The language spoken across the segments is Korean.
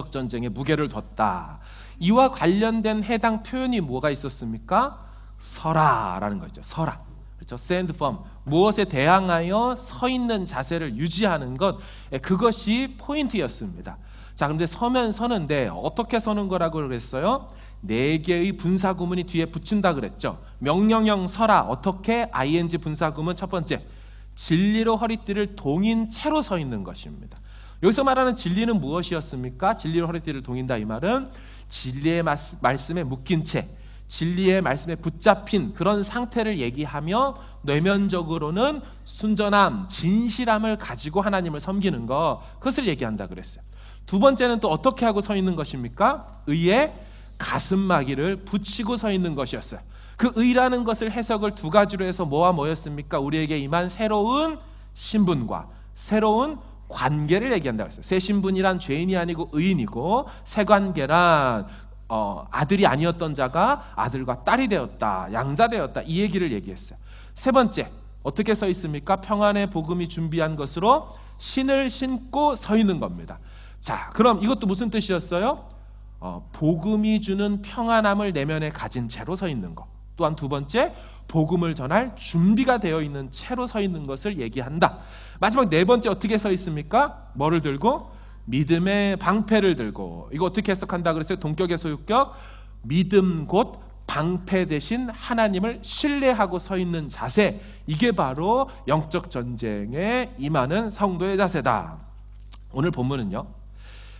영적 전쟁에 무게를 뒀다. 이와 관련된 해당 표현이 뭐가 있었습니까? 서라라는 거죠. 서라. 그렇죠. stand firm. 무엇에 대항하여 서 있는 자세를 유지하는 것, 그것이 포인트였습니다. 자, 그런데 서는데 어떻게 서는 거라고 그랬어요? 4개의 분사구문이 뒤에 붙인다 그랬죠. 명령형 서라. 어떻게? ing 분사구문 첫 번째, 진리로 허리띠를 동인 채로 서 있는 것입니다. 여기서 말하는 진리는 무엇이었습니까? 진리로 허리띠를 동인다, 이 말은 진리의 말씀에 묶인 채, 진리의 말씀에 붙잡힌 그런 상태를 얘기하며 내면적으로는 순전함, 진실함을 가지고 하나님을 섬기는 것, 그것을 얘기한다 그랬어요. 두 번째는 또 어떻게 하고 서 있는 것입니까? 의에 가슴마기를 붙이고 서 있는 것이었어요. 그 의라는 것을 해석을 두 가지로 해서 뭐와 뭐였습니까? 우리에게 임한 새로운 신분과 새로운 관계를 얘기한다고 했어요. 새 신분이란 죄인이 아니고 의인이고, 새 관계란 아들이 아니었던 자가 아들과 딸이 되었다, 양자 되었다, 이 얘기를 얘기했어요. 세 번째, 어떻게 서 있습니까? 평안의 복음이 준비한 것으로 신을 신고 서 있는 겁니다. 자, 그럼 이것도 무슨 뜻이었어요? 복음이 주는 평안함을 내면에 가진 채로 서 있는 것. 또한 두 번째, 복음을 전할 준비가 되어 있는 채로 서 있는 것을 얘기한다. 마지막 네 번째, 어떻게 서 있습니까? 뭐를 들고? 믿음의 방패를 들고. 이거 어떻게 해석한다 그랬어요? 동격의 소유격, 믿음 곧 방패 대신 하나님을 신뢰하고 서 있는 자세, 이게 바로 영적 전쟁에 임하는 성도의 자세다. 오늘 본문은요,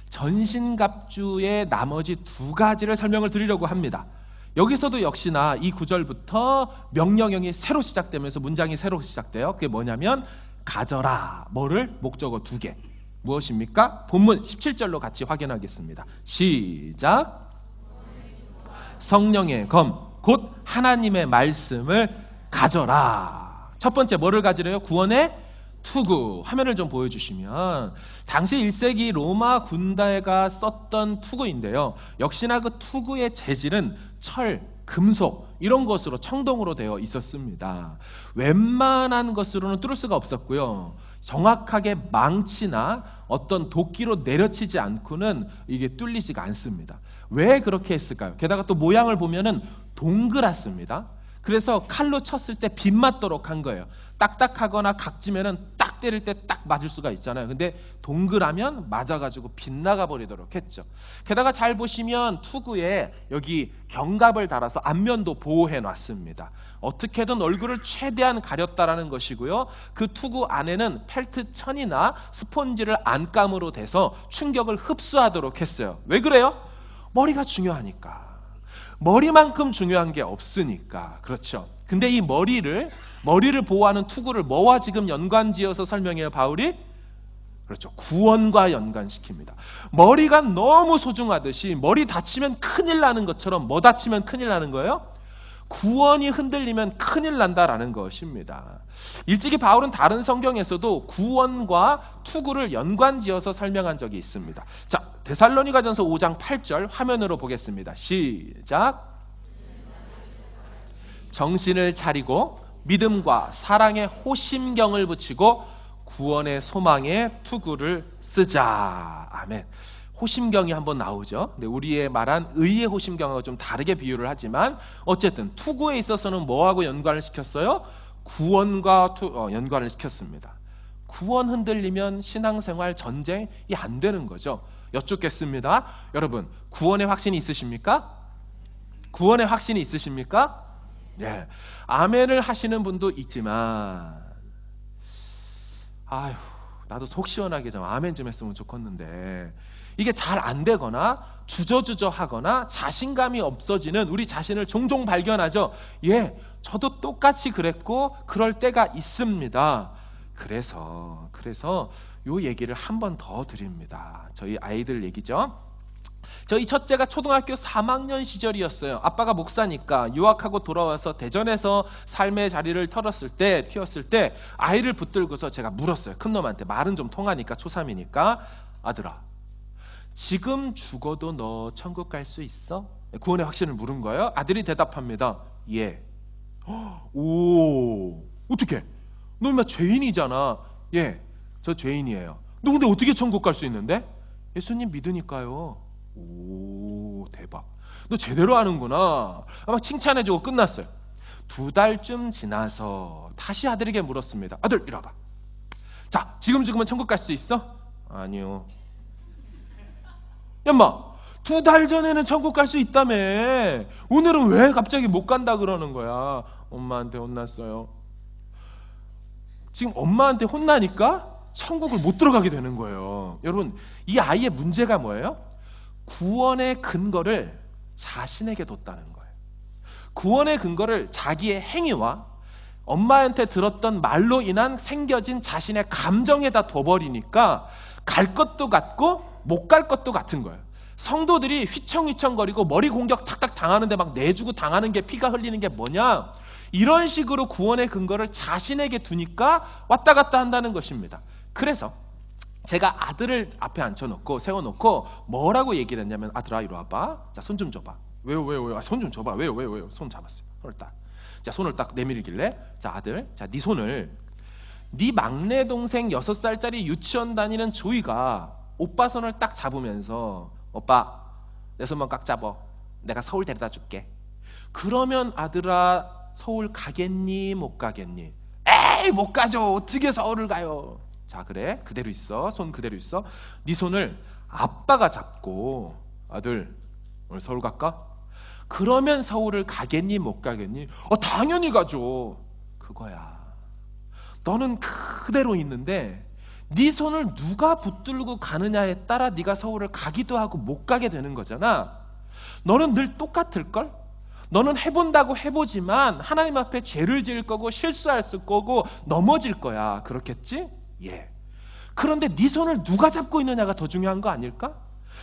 전신갑주의 나머지 두 가지를 설명을 드리려고 합니다. 여기서도 역시나 이 구절부터 명령형이 새로 시작되면서 문장이 새로 시작돼요. 그게 뭐냐면 가져라. 뭐를? 목적어 2개. 무엇입니까? 본문 17절로 같이 확인하겠습니다. 시작. 성령의 검, 곧 하나님의 말씀을 가져라. 첫 번째, 뭐를 가지래요? 구원의 투구. 화면을 좀 보여주시면, 당시 1세기 로마 군대가 썼던 투구인데요, 역시나 그 투구의 재질은 철, 금속 이런 것으로 청동으로 되어 있었습니다. 웬만한 것으로는 뚫을 수가 없었고요, 정확하게 망치나 어떤 도끼로 내려치지 않고는 이게 뚫리지가 않습니다. 왜 그렇게 했을까요? 게다가 또 모양을 보면은 동그랗습니다. 그래서 칼로 쳤을 때 빗맞도록 한 거예요. 딱딱하거나 각지면은 딱 때릴 때 딱 맞을 수가 있잖아요. 근데 동그라면 맞아가지고 빗나가 버리도록 했죠. 게다가 잘 보시면 투구에 여기 견갑을 달아서 앞면도 보호해 놨습니다. 어떻게든 얼굴을 최대한 가렸다라는 것이고요, 그 투구 안에는 펠트 천이나 스폰지를 안감으로 돼서 충격을 흡수하도록 했어요. 왜 그래요? 머리가 중요하니까. 머리만큼 중요한 게 없으니까. 그렇죠. 근데 이 머리를 보호하는 투구를 뭐와 지금 연관지어서 설명해요, 바울이? 그렇죠. 구원과 연관시킵니다. 머리가 너무 소중하듯이 머리 다치면 큰일 나는 것처럼, 뭐 다치면 큰일 나는 거예요? 구원이 흔들리면 큰일 난다라는 것입니다. 일찍이 바울은 다른 성경에서도 구원과 투구를 연관지어서 설명한 적이 있습니다. 자, 데살로니가전서 5장 8절 화면으로 보겠습니다. 시작. 정신을 차리고 믿음과 사랑의 호심경을 붙이고 구원의 소망의 투구를 쓰자. 아멘. 호심경이 한번 나오죠. 근데 우리의 말한 의의 호심경하고 좀 다르게 비유를 하지만 어쨌든 투구에 있어서는 뭐하고 연관을 시켰어요? 구원과 연관을 시켰습니다. 구원 흔들리면 신앙생활 전쟁이 안 되는 거죠. 여쭙겠습니다. 여러분, 구원의 확신이 있으십니까? 구원의 확신이 있으십니까? 네. 아멘을 하시는 분도 있지만, 아휴, 나도 속 시원하게 좀 아멘 좀 했으면 좋겠는데, 이게 잘 안 되거나 주저주저 하거나 자신감이 없어지는 우리 자신을 종종 발견하죠. 예, 저도 똑같이 그랬고 그럴 때가 있습니다. 그래서 요 얘기를 한 번 더 드립니다. 저희 아이들 얘기죠. 저희 첫째가 초등학교 3학년 시절이었어요. 아빠가 목사니까 유학하고 돌아와서 대전에서 삶의 자리를 튀었을 때 아이를 붙들고서 제가 물었어요. 큰 놈한테. 말은 좀 통하니까, 초3이니까. 아들아, 지금 죽어도 너 천국 갈 수 있어? 구원의 확신을 물은 거예요. 아들이 대답합니다. 예. 오, 어떻게? 너 인마 죄인이잖아. 예, 저 죄인이에요. 너 근데 어떻게 천국 갈 수 있는데? 예수님 믿으니까요. 오, 대박. 너 제대로 하는구나. 아마 칭찬해주고 끝났어요. 2달쯤 지나서 다시 아들에게 물었습니다. 아들, 이리 와봐. 자, 지금은 천국 갈 수 있어? 아니요. 엄마, 2달 전에는 천국 갈 수 있다며. 오늘은 왜 갑자기 못 간다 그러는 거야? 엄마한테 혼났어요. 지금 엄마한테 혼나니까 천국을 못 들어가게 되는 거예요. 여러분, 이 아이의 문제가 뭐예요? 구원의 근거를 자신에게 뒀다는 거예요. 구원의 근거를 자기의 행위와 엄마한테 들었던 말로 인한 생겨진 자신의 감정에다 둬버리니까 갈 것도 같고 못 갈 것도 같은 거예요. 성도들이 휘청휘청거리고 머리 공격 탁탁 당하는데 막 내주고 당하는 게, 피가 흘리는 게 뭐냐? 이런 식으로 구원의 근거를 자신에게 두니까 왔다 갔다 한다는 것입니다. 그래서 제가 아들을 앞에 앉혀놓고 세워놓고 뭐라고 얘기를 했냐면, 아들아 이리 와봐. 자, 손 좀 줘봐. 왜요? 손 좀 줘봐. 왜요? 손 잡았어요. 손을 딱. 자, 손을 딱 내밀길래, 자, 아들, 자, 네 손을, 네 막내 동생 6살짜리 유치원 다니는 조이가 오빠 손을 딱 잡으면서, 오빠 내 손만 꽉 잡어. 내가 서울 데려다 줄게. 그러면 아들아 서울 가겠니? 못 가겠니? 에이, 못 가죠. 어떻게 서울을 가요? 자, 그래, 그대로 있어. 손 그대로 있어. 네 손을 아빠가 잡고, 아들 오늘 서울 갈까? 그러면 서울을 가겠니? 못 가겠니? 당연히 가죠. 그거야. 너는 그대로 있는데 네 손을 누가 붙들고 가느냐에 따라 네가 서울을 가기도 하고 못 가게 되는 거잖아. 너는 늘 똑같을걸? 너는 해본다고 해보지만 하나님 앞에 죄를 지을 거고 실수할 거고 넘어질 거야. 그렇겠지? 예. 그런데 네 손을 누가 잡고 있느냐가 더 중요한 거 아닐까?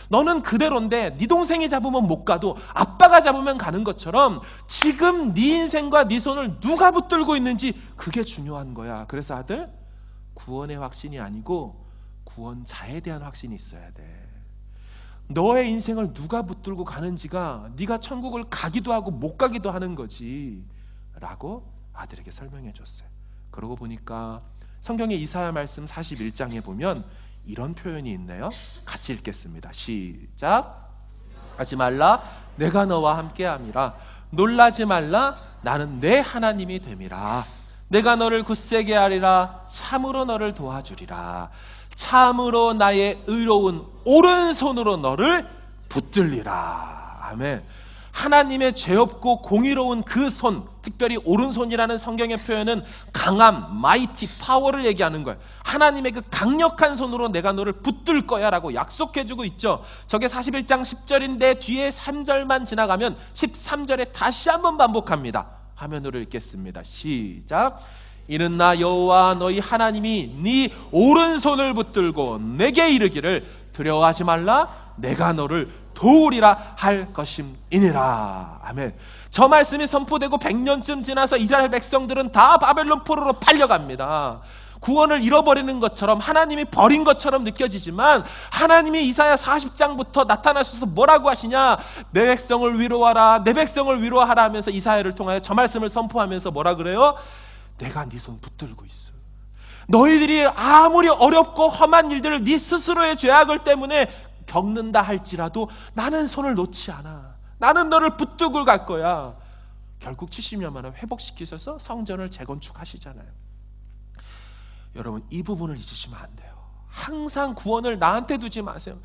너는 그대로인데 네 동생이 잡으면 못 가도 아빠가 잡으면 가는 것처럼 지금 네 인생과 네 손을 누가 붙들고 있는지 그게 중요한 거야. 그래서 아들, 구원의 확신이 아니고 구원자에 대한 확신이 있어야 돼. 너의 인생을 누가 붙들고 가는지가 네가 천국을 가기도 하고 못 가기도 하는 거지 라고 아들에게 설명해 줬어요. 그러고 보니까 성경의 이사야 말씀 41장에 보면 이런 표현이 있네요. 같이 읽겠습니다. 시작. 하지 말라, 내가 너와 함께함이라. 놀라지 말라, 나는 내 하나님이 됨이라. 내가 너를 굳세게 하리라. 참으로 너를 도와주리라. 참으로 나의 의로운 오른손으로 너를 붙들리라. 아멘. 하나님의 죄 없고 공의로운 그 손, 특별히 오른손이라는 성경의 표현은 강함, 마이티, 파워를 얘기하는 거예요. 하나님의 그 강력한 손으로 내가 너를 붙들 거야 라고 약속해주고 있죠. 저게 41장 10절인데 뒤에 3절만 지나가면 13절에 다시 한번 반복합니다. 화면으로 읽겠습니다. 시작. 이는 나 여호와 너희 하나님이 네 오른손을 붙들고 내게 이르기를 두려워하지 말라, 내가 너를 도우리라 할 것임이니라. 아멘. 저 말씀이 선포되고 100년쯤 지나서 이스라엘 백성들은 다 바벨론 포로로 팔려갑니다. 구원을 잃어버리는 것처럼, 하나님이 버린 것처럼 느껴지지만 하나님이 이사야 40장부터 나타나셔서 뭐라고 하시냐? 내 백성을 위로하라, 내 백성을 위로하라 하면서 이사야를 통하여 저 말씀을 선포하면서 뭐라 그래요? 내가 네 손 붙들고 있어. 너희들이 아무리 어렵고 험한 일들을 네 스스로의 죄악을 때문에 겪는다 할지라도 나는 손을 놓지 않아. 나는 너를 붙들고 갈 거야. 결국 70년 만에 회복시키셔서 성전을 재건축하시잖아요. 여러분, 이 부분을 잊으시면 안 돼요. 항상 구원을 나한테 두지 마세요.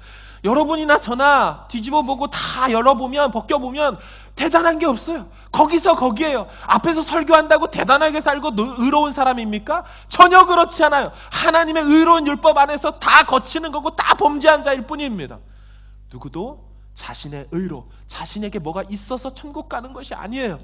여러분이나 저나 뒤집어보고 다 열어보면, 벗겨보면 대단한 게 없어요. 거기서 거기에요. 앞에서 설교한다고 대단하게 살고 의로운 사람입니까? 전혀 그렇지 않아요. 하나님의 의로운 율법 안에서 다 거치는 거고 다 범죄한 자일 뿐입니다. 누구도 자신의 의로, 자신에게 뭐가 있어서 천국 가는 것이 아니에요.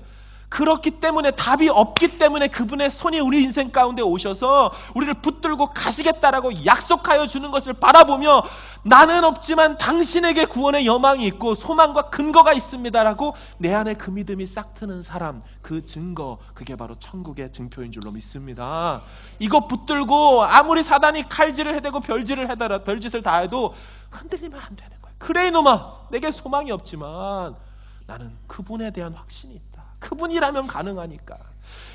그렇기 때문에, 답이 없기 때문에 그분의 손이 우리 인생 가운데 오셔서 우리를 붙들고 가시겠다라고 약속하여 주는 것을 바라보며, 나는 없지만 당신에게 구원의 여망이 있고 소망과 근거가 있습니다라고 내 안에 그 믿음이 싹 트는 사람, 그 증거, 그게 바로 천국의 증표인 줄로 믿습니다. 이거 붙들고 아무리 사단이 칼질을 해대고 별짓을 다 해도 흔들리면 안 되는 거예요. 그래 이놈아, 내게 소망이 없지만 나는 그분에 대한 확신이 있다. 그분이라면 가능하니까.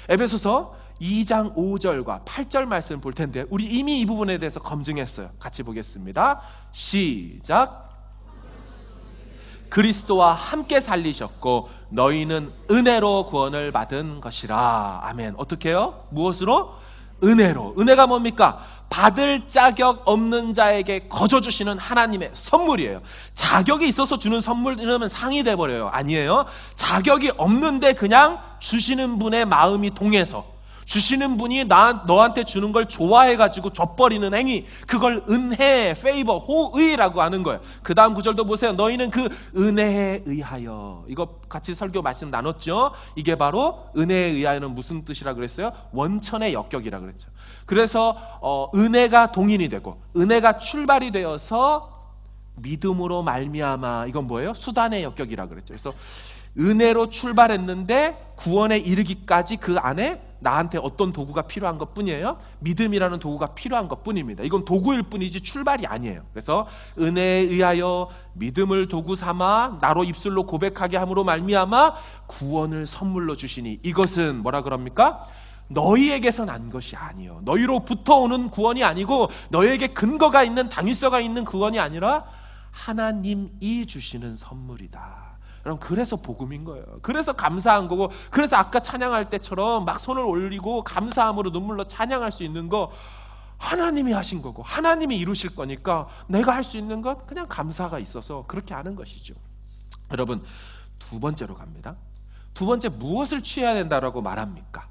에베소서 2장 5절과 8절 말씀 볼 텐데 우리 이미 이 부분에 대해서 검증했어요. 같이 보겠습니다. 시작. 그리스도와 함께 살리셨고 너희는 은혜로 구원을 받은 것이라. 아멘. 어떻게 해요? 무엇으로? 은혜로. 은혜가 뭡니까? 받을 자격 없는 자에게 거저 주시는 하나님의 선물이에요. 자격이 있어서 주는 선물 이러면 상이 돼버려요. 아니에요. 자격이 없는데 그냥 주시는 분의 마음이 동해서, 주시는 분이 너한테 주는 걸 좋아해가지고 줘버리는 행위, 그걸 은혜, 페이버, 호의라고 하는 거예요. 그 다음 구절도 보세요. 너희는 그 은혜에 의하여. 이거 같이 설교 말씀 나눴죠. 이게 바로 은혜에 의하여는 무슨 뜻이라 그랬어요? 원천의 역격이라 그랬죠. 그래서 은혜가 동인이 되고 은혜가 출발이 되어서 믿음으로 말미암아, 이건 뭐예요? 수단의 역격이라 그랬죠. 그래서 은혜로 출발했는데 구원에 이르기까지 그 안에 나한테 어떤 도구가 필요한 것 뿐이에요. 믿음이라는 도구가 필요한 것 뿐입니다. 이건 도구일 뿐이지 출발이 아니에요. 그래서 은혜에 의하여 믿음을 도구 삼아 나로 입술로 고백하게 함으로 말미암아 구원을 선물로 주시니, 이것은 뭐라 그럽니까? 너희에게서 난 것이 아니요, 너희로부터 오는 구원이 아니고 너희에게 근거가 있는 당위서가 있는 구원이 아니라 하나님이 주시는 선물이다. 여러분, 그래서 복음인 거예요. 그래서 감사한 거고, 그래서 아까 찬양할 때처럼 막 손을 올리고 감사함으로 눈물로 찬양할 수 있는 거 하나님이 하신 거고 하나님이 이루실 거니까 내가 할 수 있는 건 그냥 감사가 있어서 그렇게 하는 것이죠. 여러분, 두 번째로 갑니다. 두 번째, 무엇을 취해야 된다라고 말합니까?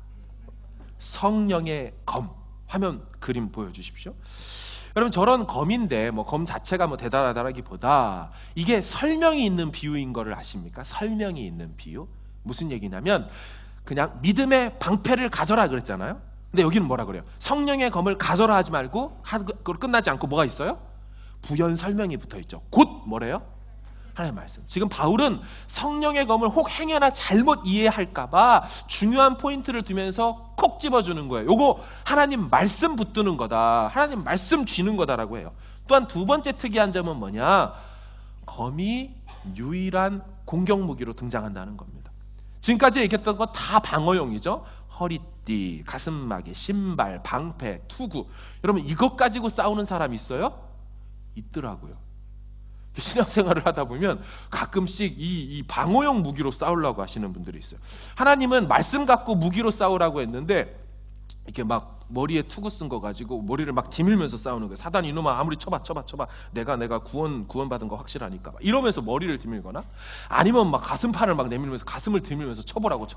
성령의 검. 화면 그림 보여주십시오. 여러분, 저런 검인데 검 자체가 대단하다라기보다 이게 설명이 있는 비유인 거를 아십니까? 설명이 있는 비유. 무슨 얘기냐면 그냥 믿음의 방패를 가져라 그랬잖아요. 근데 여기는 뭐라 그래요? 성령의 검을 가져라 하지 말고, 그걸 끝나지 않고 뭐가 있어요? 부연 설명이 붙어 있죠. 곧 뭐래요? 하나님의 말씀. 지금 바울은 성령의 검을 혹 행여나 잘못 이해할까봐 중요한 포인트를 두면서 콕 집어주는 거예요. 요거 하나님 말씀 붙드는 거다, 하나님 말씀 쥐는 거다라고 해요. 또한 두 번째 특이한 점은 뭐냐? 검이 유일한 공격 무기로 등장한다는 겁니다. 지금까지 얘기했던 거 다 방어용이죠. 허리띠, 가슴마개, 신발, 방패, 투구. 여러분, 이것 가지고 싸우는 사람 있어요? 있더라고요. 신앙생활을 하다 보면 가끔씩 이 방어용 무기로 싸우려고 하시는 분들이 있어요. 하나님은 말씀 갖고 무기로 싸우라고 했는데 이렇게 막 머리에 투구 쓴 거 가지고 머리를 막 디밀면서 싸우는 거예요. 사단 이놈아, 아무리 쳐봐 내가 구원받은 거 확실하니까 이러면서 머리를 디밀거나, 아니면 막 가슴판을 막 내밀면서 가슴을 디밀면서 쳐보라고.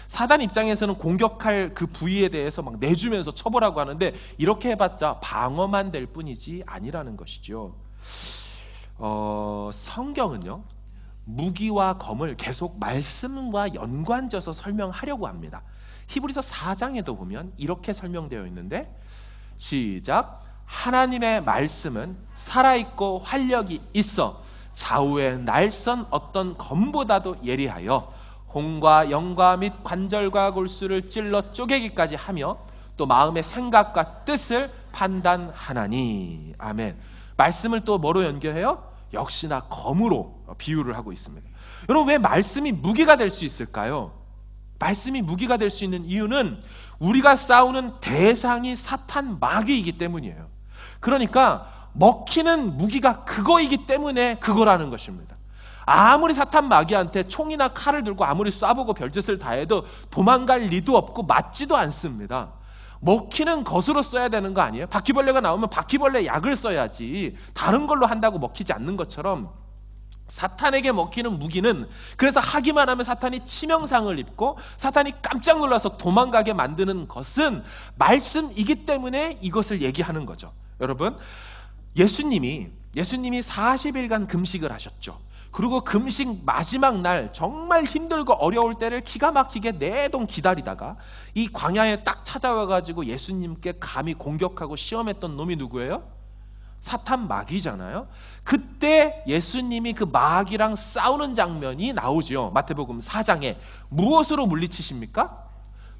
사단 입장에서는 공격할 그 부위에 대해서 막 내주면서 쳐보라고 하는데, 이렇게 해봤자 방어만 될 뿐이지 아니라는 것이죠. 성경은요, 무기와 검을 계속 말씀과 연관져서 설명하려고 합니다. 히브리서 4장에도 보면 이렇게 설명되어 있는데, 시작. 하나님의 말씀은 살아있고 활력이 있어 좌우의 날선 어떤 검보다도 예리하여 혼과 영과 및 관절과 골수를 찔러 쪼개기까지 하며 또 마음의 생각과 뜻을 판단하나니. 아멘. 말씀을 또 뭐로 연결해요? 역시나 검으로 비유를 하고 있습니다. 여러분, 왜 말씀이 무기가 될 수 있을까요? 말씀이 무기가 될 수 있는 이유는 우리가 싸우는 대상이 사탄 마귀이기 때문이에요. 그러니까 먹히는 무기가 그거이기 때문에 그거라는 것입니다. 아무리 사탄 마귀한테 총이나 칼을 들고 아무리 쏴보고 별짓을 다 해도 도망갈 리도 없고 맞지도 않습니다. 먹히는 것으로 써야 되는 거 아니에요? 바퀴벌레가 나오면 바퀴벌레 약을 써야지 다른 걸로 한다고 먹히지 않는 것처럼 사탄에게 먹히는 무기는, 그래서 하기만 하면 사탄이 치명상을 입고 사탄이 깜짝 놀라서 도망가게 만드는 것은 말씀이기 때문에 이것을 얘기하는 거죠. 여러분, 예수님이 40일간 금식을 하셨죠. 그리고 금식 마지막 날 정말 힘들고 어려울 때를 기가 막히게 내동 기다리다가 이 광야에 딱 찾아와가지고 예수님께 감히 공격하고 시험했던 놈이 누구예요? 사탄 마귀잖아요. 그때 예수님이 그 마귀랑 싸우는 장면이 나오죠. 마태복음 4장에 무엇으로 물리치십니까?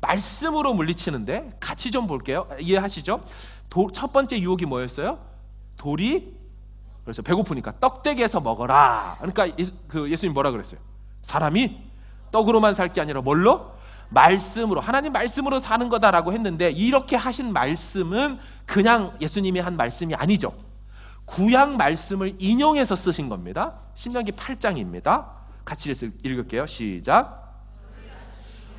말씀으로 물리치는데, 같이 좀 볼게요. 이해하시죠? 첫 번째 유혹이 뭐였어요? 돌이, 그래서 배고프니까 떡대기에서 먹어라. 그러니까 예수님 뭐라 그랬어요? 사람이 떡으로만 살 게 아니라 뭘로? 말씀으로, 하나님 말씀으로 사는 거다라고 했는데, 이렇게 하신 말씀은 그냥 예수님이 한 말씀이 아니죠. 구약 말씀을 인용해서 쓰신 겁니다. 신명기 8장입니다. 같이 읽을게요. 시작.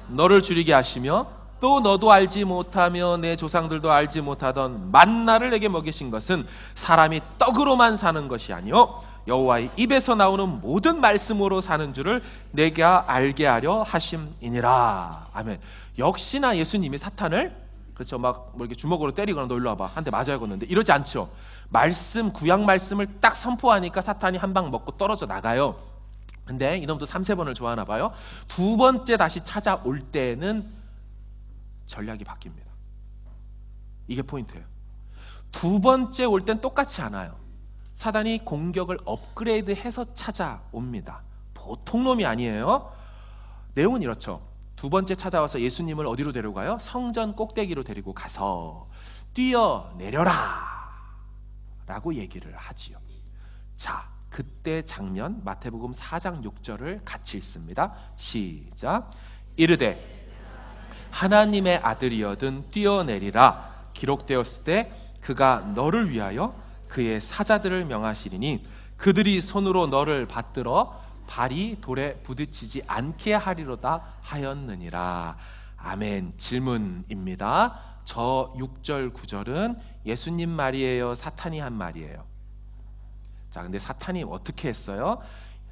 너를 줄이게 하시며 또 너도 알지 못하며 내 조상들도 알지 못하던 만나를 내게 먹이신 것은 사람이 떡으로만 사는 것이 아니요 여호와의 입에서 나오는 모든 말씀으로 사는 줄을 내가 알게 하려 하심이니라. 아멘. 역시나 예수님이 사탄을, 그렇죠, 막 뭐 이렇게 주먹으로 때리거나 너 일로 와봐 한 대 맞아야겠는데 이러지 않죠. 말씀, 구약 말씀을 딱 선포하니까 사탄이 한 방 먹고 떨어져 나가요. 근데 이놈도 3-4번을 좋아하나 봐요. 두 번째 다시 찾아올 때는 전략이 바뀝니다. 이게 포인트예요. 두 번째 올 땐 똑같이 않아요. 사단이 공격을 업그레이드해서 찾아옵니다. 보통 놈이 아니에요. 내용은 이렇죠. 두 번째 찾아와서 예수님을 어디로 데려가요? 성전 꼭대기로 데리고 가서 뛰어내려라 라고 얘기를 하지요. 자, 그때 장면 마태복음 4장 6절을 같이 읽습니다. 시작. 이르되 하나님의 아들이여든 뛰어내리라. 기록되었을 때 그가 너를 위하여 그의 사자들을 명하시리니 그들이 손으로 너를 받들어 발이 돌에 부딪히지 않게 하리로다 하였느니라. 아멘. 질문입니다. 저 6절 9절은 예수님 말이에요, 사탄이 한 말이에요? 자, 근데 사탄이 어떻게 했어요?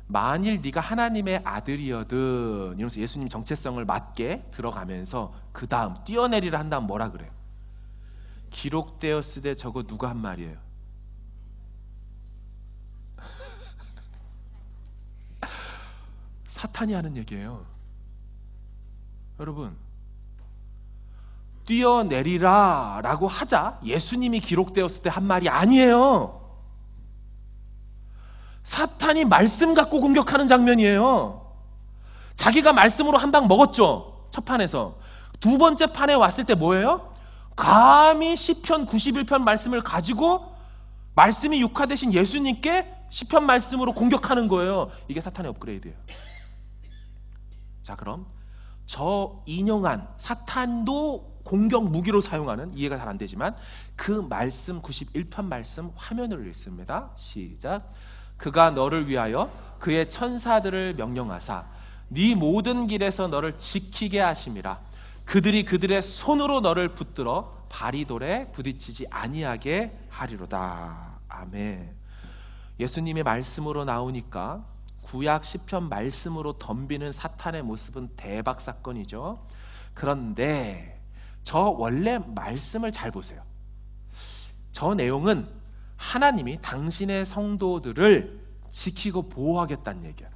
만일 네가 하나님의 아들이여든 이러면서 예수님 정체성을 맞게 들어가면서 그 다음 뛰어내리라 한 다음 뭐라 그래요? 기록되었으되 저거 누가 한 말이에요? 사탄이 하는 얘기예요. 여러분, 뛰어내리라 라고 하자 예수님이 기록되었을 때 한 말이 아니에요. 사탄이 말씀 갖고 공격하는 장면이에요. 자기가 말씀으로 한 방 먹었죠. 첫 판에서. 두 번째 판에 왔을 때 뭐예요? 감히 시편 91편 말씀을 가지고 말씀이 육화되신 예수님께 시편 말씀으로 공격하는 거예요. 이게 사탄의 업그레이드예요. 자, 그럼 저 인용한 사탄도 공격 무기로 사용하는, 이해가 잘 안 되지만 그 말씀 91편 말씀 화면으로 읽습니다. 시작. 그가 너를 위하여 그의 천사들을 명령하사 네 모든 길에서 너를 지키게 하심이라. 그들이 그들의 손으로 너를 붙들어 발이 돌에 부딪히지 아니하게 하리로다. 아멘. 예수님의 말씀으로 나오니까 구약 시편 말씀으로 덤비는 사탄의 모습은 대박 사건이죠. 그런데 저 원래 말씀을 잘 보세요. 저 내용은 하나님이 당신의 성도들을 지키고 보호하겠다는 얘기예요.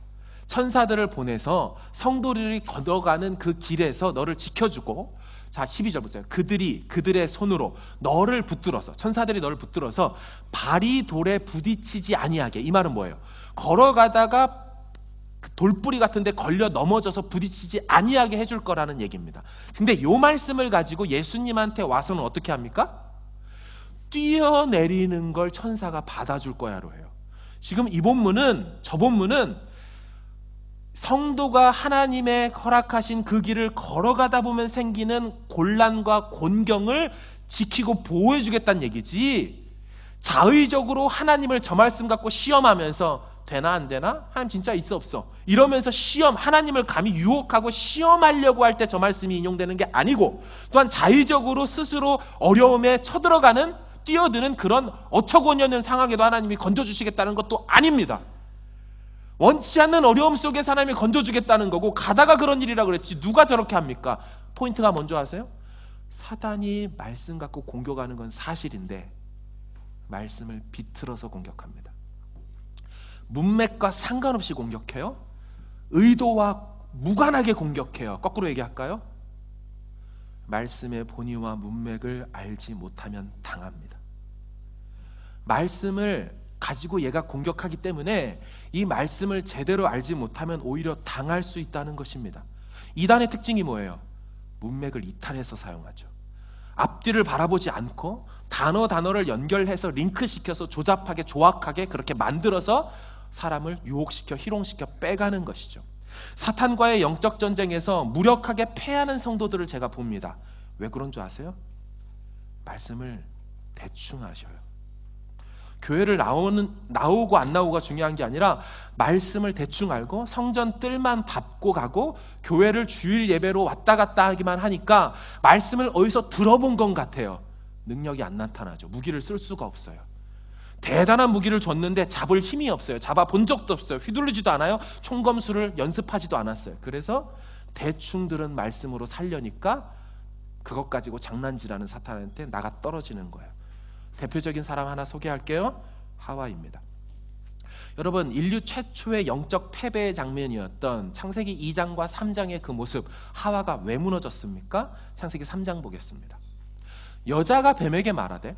천사들을 보내서 성도들이 걸어가는 그 길에서 너를 지켜주고, 자 12절 보세요. 그들이 그들의 손으로 너를 붙들어서, 천사들이 너를 붙들어서 발이 돌에 부딪히지 아니하게. 이 말은 뭐예요? 걸어가다가 돌뿌리 같은 데 걸려 넘어져서 부딪히지 아니하게 해줄 거라는 얘기입니다. 근데 이 말씀을 가지고 예수님한테 와서는 어떻게 합니까? 뛰어내리는 걸 천사가 받아줄 거야로 해요. 지금 이 본문은, 저 본문은 성도가 하나님의 허락하신 그 길을 걸어가다 보면 생기는 곤란과 곤경을 지키고 보호해 주겠다는 얘기지, 자의적으로 하나님을 저 말씀 갖고 시험하면서 되나 안 되나? 하나님 진짜 있어 없어? 이러면서 하나님을 감히 유혹하고 시험하려고 할 때 저 말씀이 인용되는 게 아니고, 또한 자의적으로 스스로 어려움에 쳐들어가는, 뛰어드는 그런 어처구니없는 상황에도 하나님이 건져주시겠다는 것도 아닙니다. 원치 않는 어려움 속에서 하나님이 건져주겠다는 거고, 가다가 그런 일이라 그랬지 누가 저렇게 합니까? 포인트가 뭔지 아세요? 사단이 말씀 갖고 공격하는 건 사실인데 말씀을 비틀어서 공격합니다. 문맥과 상관없이 공격해요. 의도와 무관하게 공격해요. 거꾸로 얘기할까요? 말씀의 본의와 문맥을 알지 못하면 당합니다. 말씀을 가지고 얘가 공격하기 때문에 이 말씀을 제대로 알지 못하면 오히려 당할 수 있다는 것입니다. 이단의 특징이 뭐예요? 문맥을 이탈해서 사용하죠. 앞뒤를 바라보지 않고 단어를 연결해서 링크시켜서 조잡하게 조악하게 그렇게 만들어서 사람을 유혹시켜 희롱시켜 빼가는 것이죠. 사탄과의 영적 전쟁에서 무력하게 패하는 성도들을 제가 봅니다. 왜 그런 줄 아세요? 말씀을 대충 하셔요. 교회를 나오고 안 나오고가 중요한 게 아니라 말씀을 대충 알고 성전 뜰만 밟고 가고 교회를 주일 예배로 왔다 갔다 하기만 하니까 말씀을 어디서 들어본 것 같아요. 능력이 안 나타나죠. 무기를 쓸 수가 없어요. 대단한 무기를 줬는데 잡을 힘이 없어요. 잡아본 적도 없어요. 휘둘르지도 않아요. 총검술을 연습하지도 않았어요. 그래서 대충 들은 말씀으로 살려니까 그것 가지고 장난질하는 사탄한테 나가 떨어지는 거예요. 대표적인 사람 하나 소개할게요. 하와입니다. 여러분, 인류 최초의 영적 패배의 장면이었던 창세기 2장과 3장의 그 모습, 하와가 왜 무너졌습니까? 창세기 3장 보겠습니다. 여자가 뱀에게 말하되,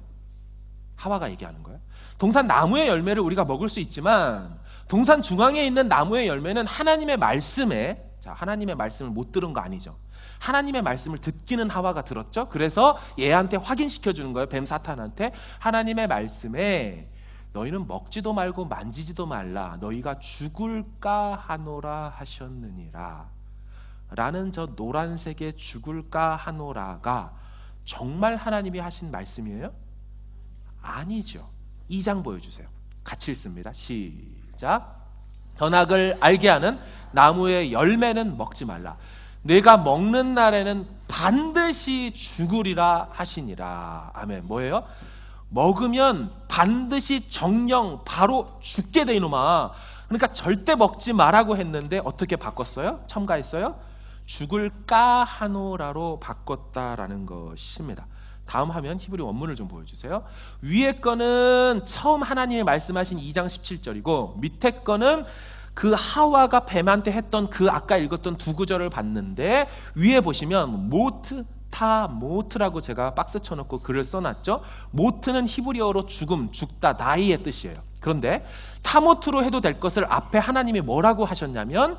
하와가 얘기하는 거예요. 동산 나무의 열매를 우리가 먹을 수 있지만 동산 중앙에 있는 나무의 열매는 하나님의 말씀에, 자, 하나님의 말씀을 못 들은 거 아니죠. 하나님의 말씀을 듣기는 하와가 들었죠. 그래서 얘한테 확인시켜 주는 거예요. 뱀 사탄한테. 하나님의 말씀에 너희는 먹지도 말고 만지지도 말라. 너희가 죽을까 하노라 하셨느니라. 라는 저 노란색의 죽을까 하노라가 정말 하나님이 하신 말씀이에요? 아니죠. 2장 보여주세요. 같이 읽습니다. 시작. 선악을 알게 하는 나무의 열매는 먹지 말라. 내가 먹는 날에는 반드시 죽으리라 하시니라. 아멘. 뭐예요? 먹으면 반드시 정령 바로 죽게 돼 이놈아. 그러니까 절대 먹지 말라고 했는데 어떻게 바꿨어요? 첨가했어요? 죽을까 하노라로 바꿨다라는 것입니다. 다음 화면 히브리 원문을 좀 보여주세요. 위에 거는 처음 하나님이 말씀하신 2장 17절이고 밑에 거는 그 하와가 뱀한테 했던 그 아까 읽었던 두 구절을 봤는데 위에 보시면 모트, 모트라고 제가 박스 쳐놓고 글을 써놨죠. 모트는 히브리어로 죽음, 죽다, 나이의 뜻이에요. 그런데 타모트로 해도 될 것을 앞에 하나님이 뭐라고 하셨냐면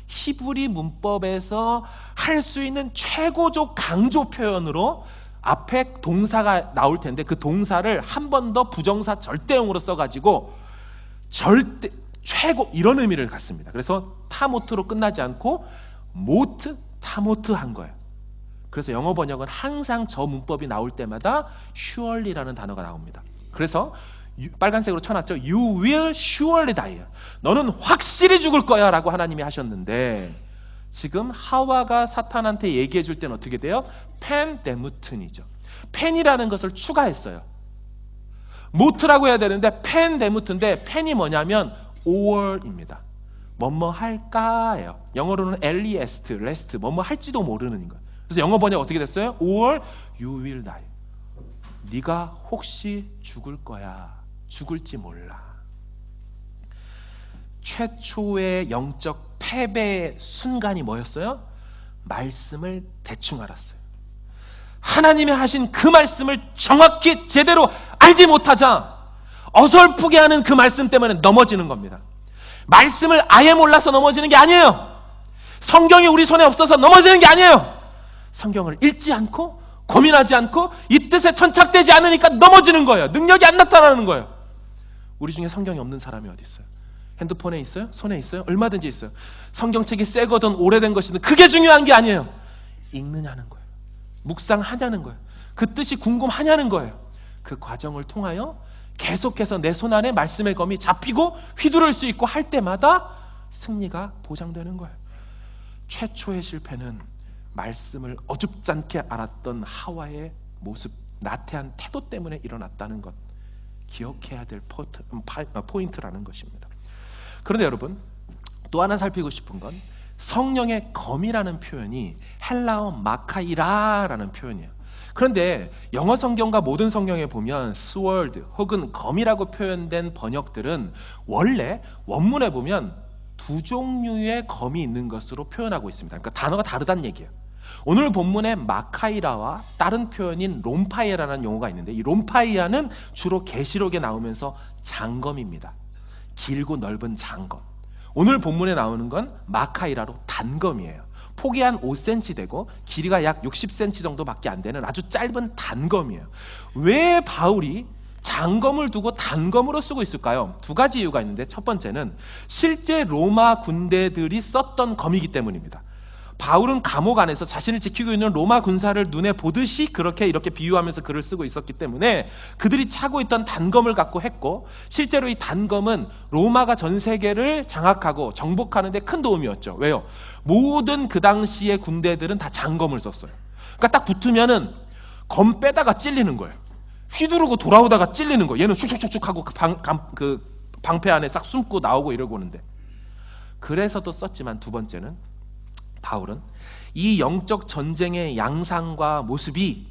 히브리 문법에서 할 수 있는 최고조 강조 표현으로 앞에 동사가 나올 텐데 그 동사를 한 번 더 부정사 절대형으로 써가지고 절대 최고 이런 의미를 갖습니다. 그래서 타모트로 끝나지 않고 모트 타모트 한 거예요. 그래서 영어 번역은 항상 저 문법이 나올 때마다 surely라는 단어가 나옵니다. 그래서 빨간색으로 쳐놨죠. You will surely die. 너는 확실히 죽을 거야 라고 하나님이 하셨는데 지금 하와가 사탄한테 얘기해 줄 때는 어떻게 돼요? 펜데무튼이죠. 펜이라는 것을 추가했어요. 모트라고 해야 되는데 펜데무튼인데 펜이 뭐냐면 or입니다. 뭐뭐 할까예요. 영어로는 엘리에스트, 레스트, 뭐뭐 할지도 모르는 거예요. 그래서 영어 번역 어떻게 됐어요? or you will die. 네가 혹시 죽을 거야. 죽을지 몰라. 최초의 영적 패배의 순간이 뭐였어요? 말씀을 대충 알았어요. 하나님이 하신 그 말씀을 정확히 제대로 알지 못하자 어설프게 하는 그 말씀 때문에 넘어지는 겁니다. 말씀을 아예 몰라서 넘어지는 게 아니에요. 성경이 우리 손에 없어서 넘어지는 게 아니에요. 성경을 읽지 않고 고민하지 않고 이 뜻에 천착되지 않으니까 넘어지는 거예요. 능력이 안 나타나는 거예요. 우리 중에 성경이 없는 사람이 어디 있어요? 핸드폰에 있어요? 손에 있어요? 얼마든지 있어요. 성경책이 새 거든 오래된 것이든 그게 중요한 게 아니에요. 읽느냐는 거예요. 묵상하냐는 거예요. 그 뜻이 궁금하냐는 거예요. 그 과정을 통하여 계속해서 내 손 안에 말씀의 검이 잡히고 휘두를 수 있고 할 때마다 승리가 보장되는 거예요. 최초의 실패는 말씀을 어줍잖게 알았던 하와의 모습, 나태한 태도 때문에 일어났다는 것 기억해야 될 포인트라는 것입니다. 그런데 여러분 또 하나 살피고 싶은 건 성령의 검이라는 표현이 헬라어 마카이라라는 표현이에요. 그런데 영어 성경과 모든 성경에 보면 sword 혹은 검이라고 표현된 번역들은 원래 원문에 보면 두 종류의 검이 있는 것으로 표현하고 있습니다. 그러니까 단어가 다르다는 얘기예요. 오늘 본문에 마카이라와 다른 표현인 롬파이아라는 용어가 있는데 이 롬파이아는 주로 계시록에 나오면서 장검입니다. 길고 넓은 장검. 오늘 본문에 나오는 건 마카이라로 단검이에요. 폭이 한 5cm 되고 길이가 약 60cm 정도밖에 안 되는 아주 짧은 단검이에요. 왜 바울이 장검을 두고 단검으로 쓰고 있을까요? 두 가지 이유가 있는데, 첫 번째는 실제 로마 군대들이 썼던 검이기 때문입니다. 바울은 감옥 안에서 자신을 지키고 있는 로마 군사를 눈에 보듯이 그렇게 이렇게 비유하면서 글을 쓰고 있었기 때문에 그들이 차고 있던 단검을 갖고 했고, 실제로 이 단검은 로마가 전 세계를 장악하고 정복하는 데 큰 도움이었죠. 왜요? 모든 그 당시의 군대들은 다 장검을 썼어요. 그러니까 딱 붙으면은 검 빼다가 찔리는 거예요. 휘두르고 돌아오다가 찔리는 거예요. 얘는 슉슉슉슉 하고 그 방패 안에 싹 숨고 나오고 이러고 오는데, 그래서도 썼지만 두 번째는 바울은 이 영적 전쟁의 양상과 모습이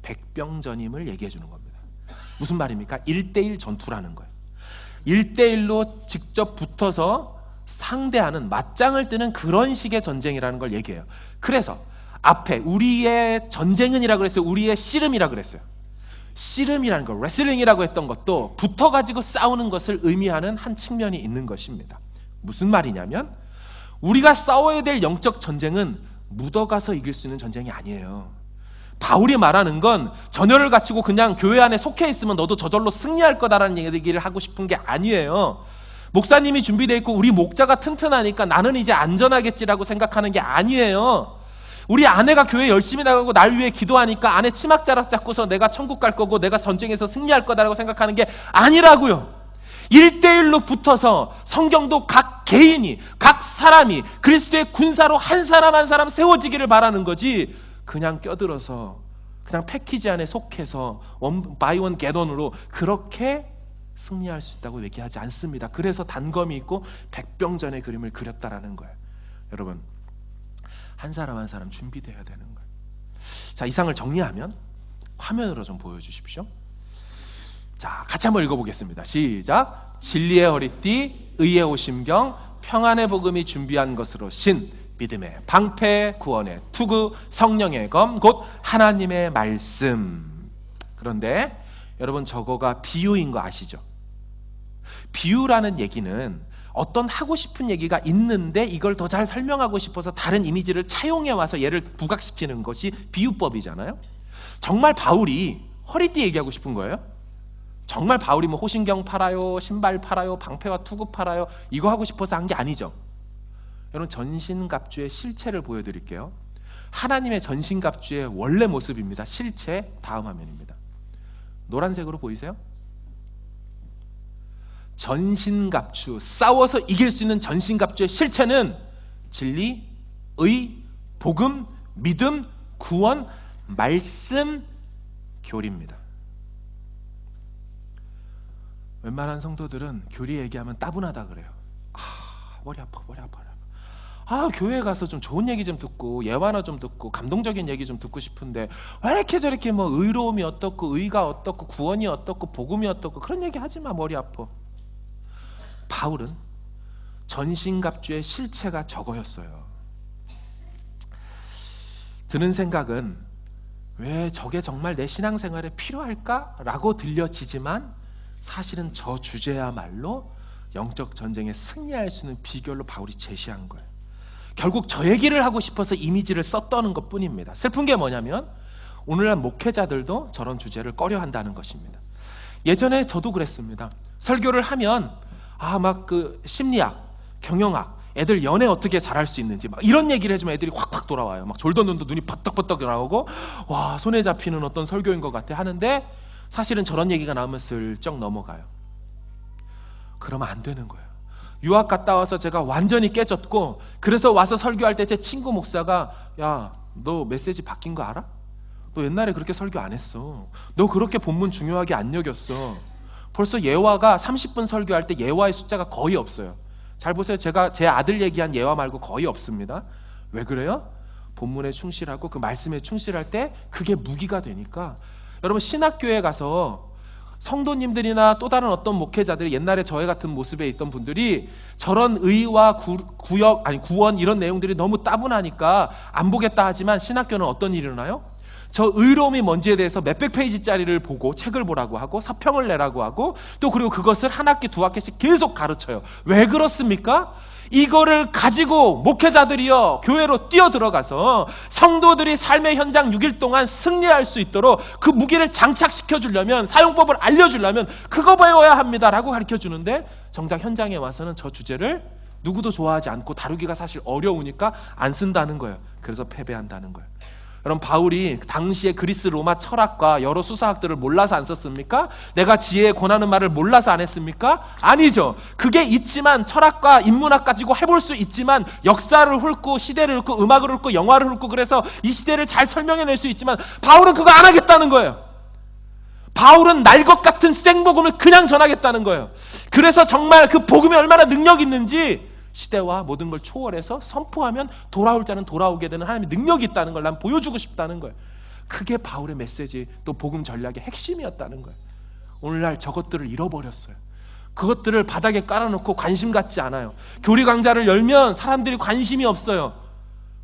백병전임을 얘기해 주는 겁니다. 무슨 말입니까? 1대1 전투라는 거예요. 1대1로 직접 붙어서 상대하는, 맞짱을 뜨는 그런 식의 전쟁이라는 걸 얘기해요. 그래서 앞에 우리의 전쟁은이라고 그랬어요. 우리의 씨름이라고 그랬어요. 씨름이라는 거, 레슬링이라고 했던 것도 붙어가지고 싸우는 것을 의미하는 한 측면이 있는 것입니다. 무슨 말이냐면, 우리가 싸워야 될 영적 전쟁은 묻어가서 이길 수 있는 전쟁이 아니에요. 바울이 말하는 건 전열을 갖추고 그냥 교회 안에 속해 있으면 너도 저절로 승리할 거다라는 얘기를 하고 싶은 게 아니에요. 목사님이 준비되어 있고 우리 목자가 튼튼하니까 나는 이제 안전하겠지라고 생각하는 게 아니에요. 우리 아내가 교회 열심히 나가고 날 위해 기도하니까 아내 치맛자락 잡고서 내가 천국 갈 거고 내가 전쟁에서 승리할 거다라고 생각하는 게 아니라고요. 1대1로 붙어서 성경도 각 개인이, 각 사람이 그리스도의 군사로 한 사람 한 사람 세워지기를 바라는 거지, 그냥 껴들어서 그냥 패키지 안에 속해서 바이 원 겟 원으로 그렇게 승리할 수 있다고 얘기하지 않습니다. 그래서 단검이 있고 백병전의 그림을 그렸다라는 거예요. 여러분, 한 사람 한 사람 준비되어야 되는 거예요. 자, 이상을 정리하면 화면으로 좀 보여주십시오. 자, 같이 한번 읽어보겠습니다. 시작. 진리의 허리띠, 의의 오심경, 평안의 복음이 준비한 것으로 신, 믿음의 방패, 구원의 투구, 성령의 검, 곧 하나님의 말씀. 그런데 여러분, 저거가 비유인 거 아시죠? 비유라는 얘기는 어떤 하고 싶은 얘기가 있는데 이걸 더 잘 설명하고 싶어서 다른 이미지를 차용해 와서 얘를 부각시키는 것이 비유법이잖아요. 정말 바울이 허리띠 얘기하고 싶은 거예요? 정말 바울이 뭐 호신경 팔아요, 신발 팔아요, 방패와 투구 팔아요, 이거 하고 싶어서 한 게 아니죠. 여러분, 전신갑주의 실체를 보여드릴게요. 하나님의 전신갑주의 원래 모습입니다. 실체 다음 화면입니다. 노란색으로 보이세요? 전신갑주, 싸워서 이길 수 있는 전신갑주의 실체는 진리, 의, 복음, 믿음, 구원, 말씀, 교리입니다. 웬만한 성도들은 교리 얘기하면 따분하다 그래요. 머리 아파. 교회에 가서 좀 좋은 얘기 좀 듣고 예화나 좀 듣고 감동적인 얘기 좀 듣고 싶은데 왜 이렇게 저렇게 뭐 의로움이 어떻고 의가 어떻고 구원이 어떻고 복음이 어떻고 그런 얘기 하지 마, 머리 아파. 바울은 전신갑주의 실체가 저거였어요. 드는 생각은 왜 저게 정말 내 신앙생활에 필요할까라고 들려지지만 사실은 저 주제야말로 영적 전쟁에 승리할 수 있는 비결로 바울이 제시한 거예요. 결국 저 얘기를 하고 싶어서 이미지를 썼다는 것뿐입니다. 슬픈 게 뭐냐면 오늘날 목회자들도 저런 주제를 꺼려한다는 것입니다. 예전에 저도 그랬습니다. 설교를 하면 막 그 심리학, 경영학, 애들 연애 어떻게 잘할 수 있는지 막 이런 얘기를 해주면 애들이 확확 돌아와요. 막 졸던 눈도 눈이 버떡버떡 나오고 와, 손에 잡히는 어떤 설교인 것 같아 하는데 사실은 저런 얘기가 나오면 슬쩍 넘어가요. 그러면 안 되는 거예요. 유학 갔다 와서 제가 완전히 깨졌고 그래서 와서 설교할 때 제 친구 목사가 야, 너 메시지 바뀐 거 알아? 너 옛날에 그렇게 설교 안 했어. 너 그렇게 본문 중요하게 안 여겼어. 벌써 예화가 30분 설교할 때 예화의 숫자가 거의 없어요. 잘 보세요. 제가 제 아들 얘기한 예화 말고 거의 없습니다. 왜 그래요? 본문에 충실하고 그 말씀에 충실할 때 그게 무기가 되니까. 여러분, 신학교에 가서 성도님들이나 또 다른 어떤 목회자들이 옛날에 저희 같은 모습에 있던 분들이 저런 의와 구원 이런 내용들이 너무 따분하니까 안 보겠다 하지만 신학교는 어떤 일이 일어나요? 저 의로움이 뭔지에 대해서 몇백 페이지짜리를 보고 책을 보라고 하고 서평을 내라고 하고 또 그리고 그것을 한 학기 두 학기씩 계속 가르쳐요. 왜 그렇습니까? 이거를 가지고 목회자들이요 교회로 뛰어들어가서 성도들이 삶의 현장 6일 동안 승리할 수 있도록 그 무기를 장착시켜 주려면, 사용법을 알려주려면 그거 배워야 합니다라고 가르쳐주는데, 정작 현장에 와서는 저 주제를 누구도 좋아하지 않고 다루기가 사실 어려우니까 안 쓴다는 거예요. 그래서 패배한다는 거예요. 여러분, 바울이 당시에 그리스 로마 철학과 여러 수사학들을 몰라서 안 썼습니까? 내가 지혜에 권하는 말을 몰라서 안 했습니까? 아니죠. 그게 있지만, 철학과 인문학 가지고 해볼 수 있지만, 역사를 훑고 시대를 훑고 음악을 훑고 영화를 훑고 그래서 이 시대를 잘 설명해낼 수 있지만, 바울은 그거 안 하겠다는 거예요. 바울은 날 것 같은 생복음을 그냥 전하겠다는 거예요. 그래서 정말 그 복음이 얼마나 능력 있는지 시대와 모든 걸 초월해서 선포하면 돌아올 자는 돌아오게 되는 하나님의 능력이 있다는 걸 난 보여주고 싶다는 거예요. 그게 바울의 메시지, 또 복음 전략의 핵심이었다는 거예요. 오늘날 저것들을 잃어버렸어요. 그것들을 바닥에 깔아놓고 관심 갖지 않아요. 교리 강좌를 열면 사람들이 관심이 없어요.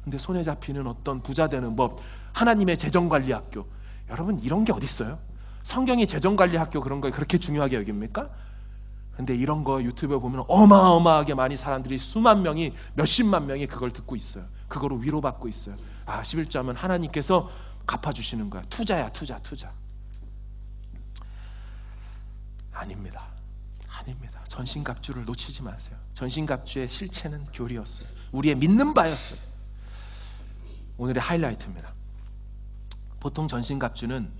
근데 손에 잡히는 어떤 부자 되는 법, 하나님의 재정관리학교, 여러분 이런 게 어디 있어요? 성경이 재정관리학교 그런 거 그렇게 중요하게 여깁니까? 근데 이런 거 유튜브에 보면 어마어마하게 많이 사람들이 수만 명이, 몇십만 명이 그걸 듣고 있어요. 그거로 위로받고 있어요. 아, 11조 하면 하나님께서 갚아주시는 거야. 투자야, 투자. 아닙니다. 전신갑주를 놓치지 마세요. 전신갑주의 실체는 교리였어요. 우리의 믿는 바였어요. 오늘의 하이라이트입니다. 보통 전신갑주는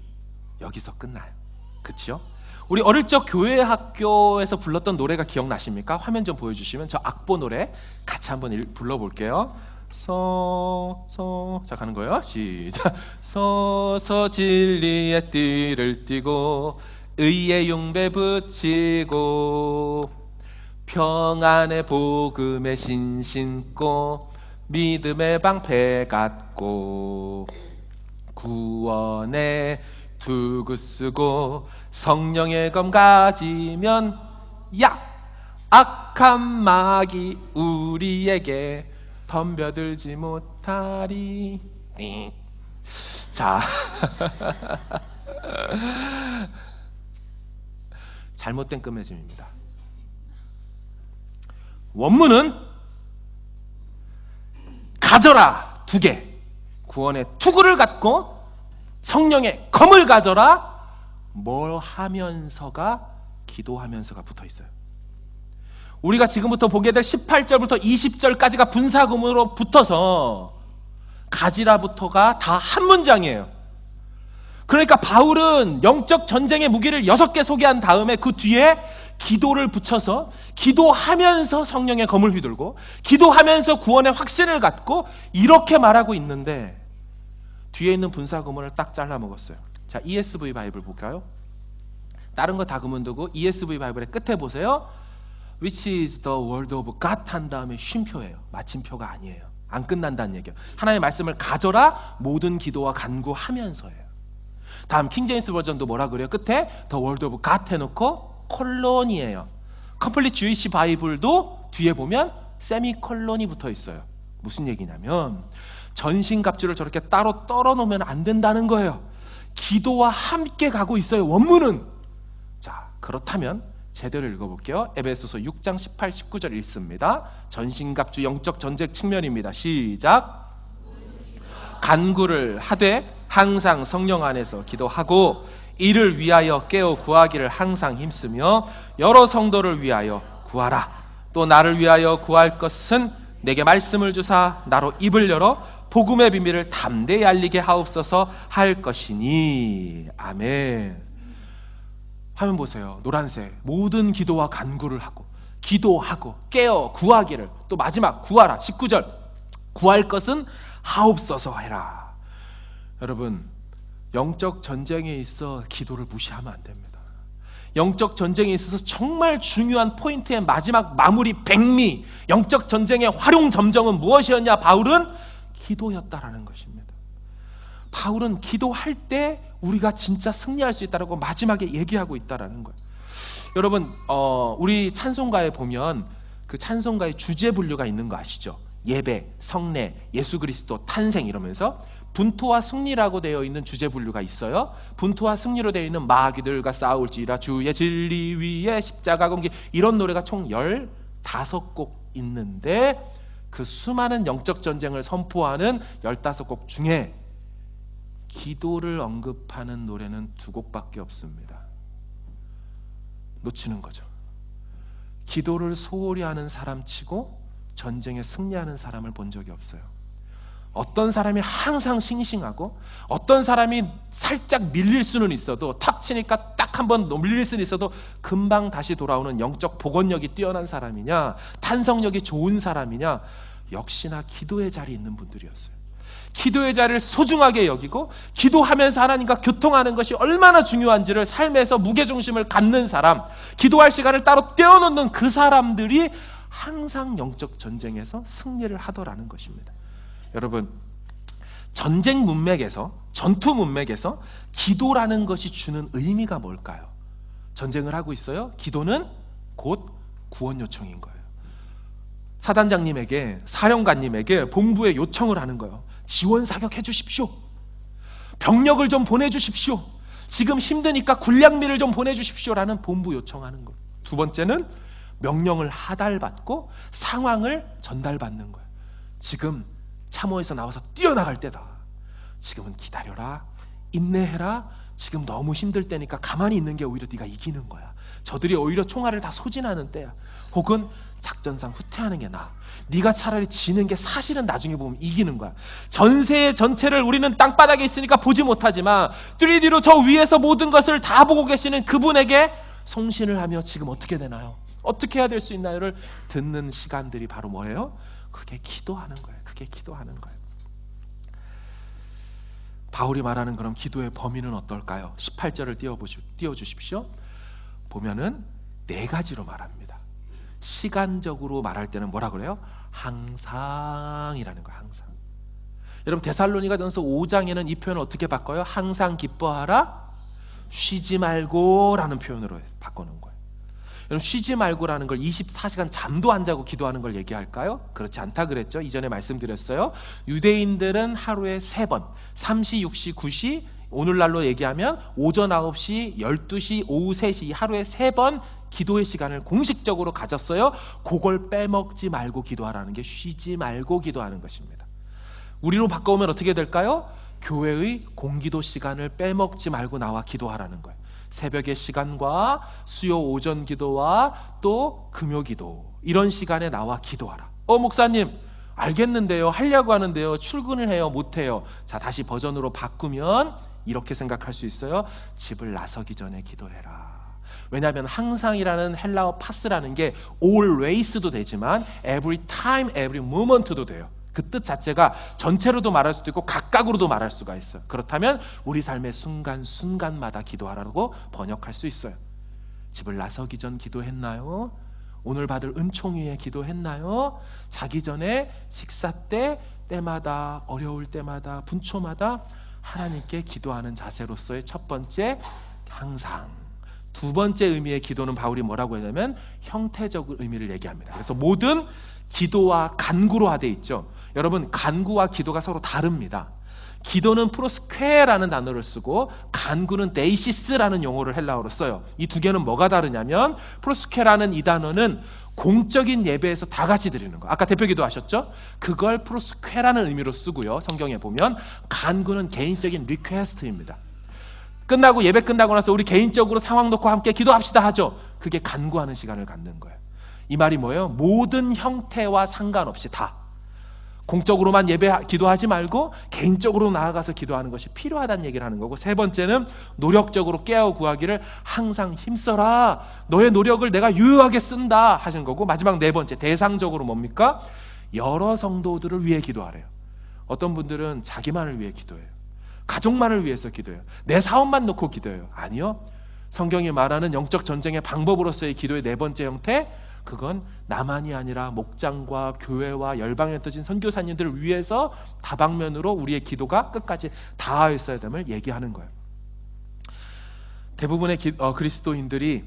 여기서 끝나요. 그치요? 우리 어릴 적 교회 학교에서 불렀던 노래가 기억나십니까? 화면 좀 보여주시면 저 악보 노래 같이 한번 불러볼게요. 자, 가는 거예요. 시작. 서서 진리의 띠를 띠고 의의 용배 붙이고 평안의 복음의 신 신고 믿음의 방패 갖고 구원의 두구 쓰고 성령의 검 가지면 야! 악한 마귀 우리에게 덤벼들지 못하리. 자, 잘못된 끄매짐입니다. 원문은 가져라 2개, 구원의 투구를 갖고 성령의 검을 가져라. 뭘 하면서가, 기도하면서가 붙어 있어요. 우리가 지금부터 보게 될 18절부터 20절까지가 분사금으로 붙어서 가지라부터가 다 한 문장이에요. 그러니까 바울은 영적 전쟁의 무기를 6개 소개한 다음에 그 뒤에 기도를 붙여서 기도하면서 성령의 검을 휘둘고 기도하면서 구원의 확신을 갖고 이렇게 말하고 있는데, 뒤에 있는 분사구문을 딱 잘라 먹었어요. 자, ESV 바이블 볼까요? 다른 거 다 그만두고 ESV 바이블의 끝에 보세요. Which is the word of God 한 다음에 쉼표예요. 마침표가 아니에요. 안 끝난다는 얘기예요. 하나님의 말씀을 가져라 모든 기도와 간구하면서예요. 다음 킹제임스 버전도 뭐라 그래요? 끝에 the word of God 해놓고 콜론이에요. 컴플리트 주이시 바이블도 뒤에 보면 세미콜론이 붙어 있어요. 무슨 얘기냐면 전신갑주를 저렇게 따로 떨어놓으면 안 된다는 거예요. 기도와 함께 가고 있어요, 원문은. 자, 그렇다면 제대로 읽어볼게요. 에베소서 6장 18, 19절 읽습니다. 전신갑주 영적 전쟁 측면입니다. 시작. 간구를 하되 항상 성령 안에서 기도하고 이를 위하여 깨어 구하기를 항상 힘쓰며 여러 성도를 위하여 구하라. 또 나를 위하여 구할 것은 내게 말씀을 주사 나로 입을 열어 복음의 비밀을 담대히 알리게 하옵소서 할 것이니. 아멘. 화면 보세요. 노란색. 모든 기도와 간구를 하고 기도하고 깨어 구하기를, 또 마지막 구하라. 19절. 구할 것은 하옵소서 해라. 여러분, 영적 전쟁에 있어 기도를 무시하면 안 됩니다. 영적 전쟁에 있어서 정말 중요한 포인트의 마지막 마무리 백미, 영적 전쟁의 활용 점정은 무엇이었냐? 바울은 기도였다라는 것입니다. 바울은 기도할 때 우리가 진짜 승리할 수 있다라고 마지막에 얘기하고 있다라는 거예요. 여러분, 우리 찬송가에 보면 그 찬송가의 주제 분류가 있는 거 아시죠? 예배, 성례, 예수 그리스도, 탄생 이러면서 분토와 승리라고 되어 있는 주제 분류가 있어요. 분토와 승리로 되어 있는 마귀들과 싸울지라 주의 진리 위에 십자가 공기, 이런 노래가 총 15곡 있는데 그 수많은 영적 전쟁을 선포하는 15곡 중에 기도를 언급하는 노래는 2곡밖에 없습니다. 놓치는 거죠. 기도를 소홀히 하는 사람 치고 전쟁에 승리하는 사람을 본 적이 없어요. 어떤 사람이 항상 싱싱하고 어떤 사람이 살짝 밀릴 수는 있어도 탁 치니까 딱 한번 밀릴 수는 있어도 금방 다시 돌아오는 영적 복원력이 뛰어난 사람이냐, 탄성력이 좋은 사람이냐, 역시나 기도의 자리에 있는 분들이었어요. 기도의 자리를 소중하게 여기고 기도하면서 하나님과 교통하는 것이 얼마나 중요한지를 삶에서 무게중심을 갖는 사람, 기도할 시간을 따로 떼어놓는 그 사람들이 항상 영적 전쟁에서 승리를 하더라는 것입니다. 여러분, 전쟁 문맥에서, 전투 문맥에서 기도라는 것이 주는 의미가 뭘까요? 전쟁을 하고 있어요. 기도는 곧 구원 요청인 거예요. 사단장님에게, 사령관님에게 본부에 요청을 하는 거예요. 지원 사격해 주십시오. 병력을 좀 보내주십시오. 지금 힘드니까 군량미를 좀 보내주십시오라는 본부 요청하는 거예요. 두 번째는 명령을 하달받고 상황을 전달받는 거예요. 지금 참호에서 나와서 뛰어나갈 때다. 지금은 기다려라, 인내해라. 지금 너무 힘들 때니까 가만히 있는 게 오히려 네가 이기는 거야. 저들이 오히려 총알을 다 소진하는 때야. 혹은 작전상 후퇴하는 게 나아. 네가 차라리 지는 게 사실은 나중에 보면 이기는 거야. 전세의 전체를 우리는 땅바닥에 있으니까 보지 못하지만 3D로 저 위에서 모든 것을 다 보고 계시는 그분에게 송신을 하며 지금 어떻게 되나요? 어떻게 해야 될 수 있나요를 듣는 시간들이 바로 뭐예요? 그게 기도하는 거예요. 그게 기도하는 거예요. 바울이 말하는 그럼 기도의 범위는 어떨까요? 18절을 띄워주십시오. 보면은 4가지로 말합니다. 시간적으로 말할 때는 뭐라 그래요? 항상이라는 거예요. 항상. 여러분, 데살로니가전서 5장에는 이 표현을 어떻게 바꿔요? 항상 기뻐하라, 쉬지 말고 라는 표현으로 바꾸는 거예요. 여러분, 쉬지 말고라는 걸 24시간 잠도 안 자고 기도하는 걸 얘기할까요? 그렇지 않다 그랬죠. 이전에 말씀드렸어요. 유대인들은 하루에 3번, 3시, 6시, 9시, 오늘날로 얘기하면 오전 9시, 12시, 오후 3시 하루에 3번 기도의 시간을 공식적으로 가졌어요. 그걸 빼먹지 말고 기도하라는 게 쉬지 말고 기도하는 것입니다. 우리로 바꿔오면 어떻게 될까요? 교회의 공기도 시간을 빼먹지 말고 나와 기도하라는 거예요. 새벽의 시간과 수요 오전 기도와 또 금요 기도, 이런 시간에 나와 기도하라. 목사님 알겠는데요, 하려고 하는데요, 출근을 해요, 못해요. 자, 다시 버전으로 바꾸면 이렇게 생각할 수 있어요. 집을 나서기 전에 기도해라. 왜냐하면 항상이라는 헬라어 파스라는 게 always도 되지만 every time, every moment도 돼요. 그 뜻 자체가 전체로도 말할 수도 있고 각각으로도 말할 수가 있어요. 그렇다면 우리 삶의 순간순간마다 기도하라고 번역할 수 있어요. 집을 나서기 전 기도했나요? 오늘 받을 은총 위에 기도했나요? 자기 전에 식사 때마다, 어려울 때마다, 분초마다 하나님께 기도하는 자세로서의 첫 번째 항상. 두 번째 의미의 기도는 바울이 뭐라고 했냐면 형태적 의미를 얘기합니다. 그래서 모든 기도와 간구로 돼 있죠. 여러분, 간구와 기도가 서로 다릅니다. 기도는 프로스퀘라는 단어를 쓰고 간구는 데이시스라는 용어를 헬라어로 써요. 이 두 개는 뭐가 다르냐면 프로스퀘라는 이 단어는 공적인 예배에서 다 같이 드리는 거. 아까 대표기도 하셨죠? 그걸 프로스퀘라는 의미로 쓰고요. 성경에 보면 간구는 개인적인 리퀘스트입니다. 끝나고 예배 끝나고 나서 우리 개인적으로 상황 놓고 함께 기도합시다 하죠. 그게 간구하는 시간을 갖는 거예요. 이 말이 뭐예요? 모든 형태와 상관없이 다 공적으로만 기도하지 말고 개인적으로 나아가서 기도하는 것이 필요하다는 얘기를 하는 거고, 세 번째는 노력적으로 깨어 구하기를 항상 힘써라. 너의 노력을 내가 유효하게 쓴다 하시는 거고, 마지막 네 번째 대상적으로 뭡니까? 여러 성도들을 위해 기도하래요. 어떤 분들은 자기만을 위해 기도해요. 가족만을 위해서 기도해요. 내 사업만 놓고 기도해요. 아니요. 성경이 말하는 영적 전쟁의 방법으로서의 기도의 네 번째 형태, 그건 나만이 아니라 목장과 교회와 열방에 흩어진 선교사님들을 위해서 다방면으로 우리의 기도가 끝까지 닿아있어야 됨을 얘기하는 거예요. 대부분의 그리스도인들이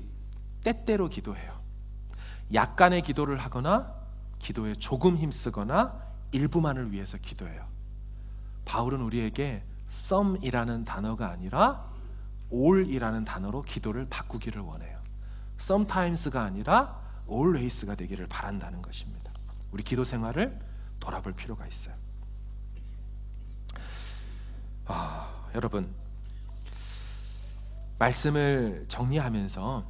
때때로 기도해요. 약간의 기도를 하거나 기도에 조금 힘쓰거나 일부만을 위해서 기도해요. 바울은 우리에게 some이라는 단어가 아니라 all이라는 단어로 기도를 바꾸기를 원해요. sometimes가 아니라 always가 되기를 바란다는 것입니다. 우리 기도 생활을 돌아볼 필요가 있어요. 여러분, 말씀을 정리하면서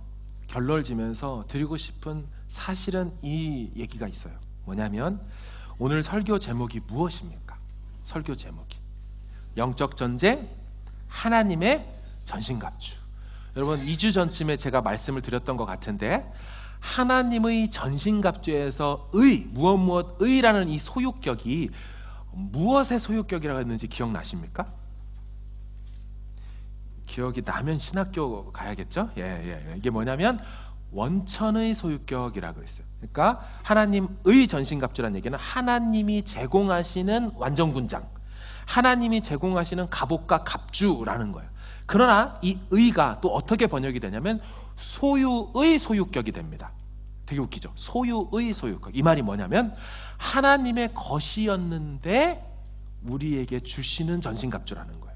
결론을 지면서 드리고 싶은 사실은 이 얘기가 있어요. 뭐냐면 오늘 설교 제목이 무엇입니까? 설교 제목이 영적 전쟁, 하나님의 전신갑주. 여러분, 2주 전쯤에 제가 말씀을 드렸던 것 같은데, 하나님의 전신갑주에서 무엇의라는 이 소유격이 무엇의 소유격이라고 했는지 기억나십니까? 기억이 나면 신학교 가야겠죠? 이게 뭐냐면 원천의 소유격이라고 그랬어요. 그러니까 하나님의 전신갑주라는 얘기는 하나님이 제공하시는 완전군장, 하나님이 제공하시는 갑옷과 갑주라는 거예요. 그러나 이 의가 또 어떻게 번역이 되냐면 소유의 소유격이 됩니다. 되게 웃기죠? 소유의 소유격. 이 말이 뭐냐면 하나님의 것이었는데 우리에게 주시는 전신갑주라는 거예요.